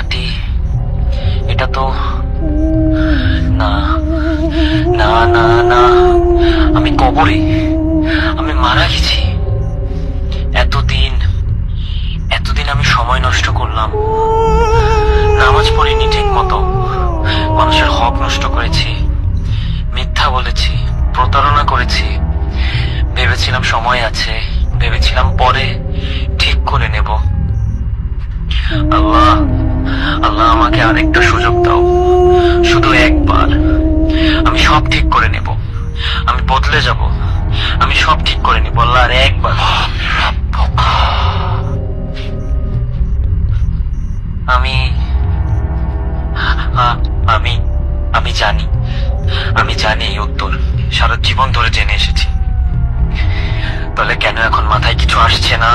মাটি, এটা তো না, না না না, আমি কবরে, আমি মারা গেছি। এতদিন এতদিন আমি সময় নষ্ট করলাম, নামাজ পড়িনি ঠিক মতো, মানুষের হক নষ্ট করেছি, মিথ্যা বলেছি, প্রতারণা করেছি। ভেবেছিলাম সময় আছে, ভেবেছিলাম পরে ঠিক করে নেব। আল্লাহ, আল্লাহ আমাকে আরেকটা সুযোগ দাও, শুধু একবার। আমি সব ঠিক করে নেব, আমি বদলে যাব, আমি সব ঠিক করে নেব আল্লাহ, আর একবার। আমি আমি আমি জানি, আমি জানি এই উত্তর, সারা জীবন ধরে জেনে এসেছি। তাহলে কেন এখন মাথায় কিছু আসছে না?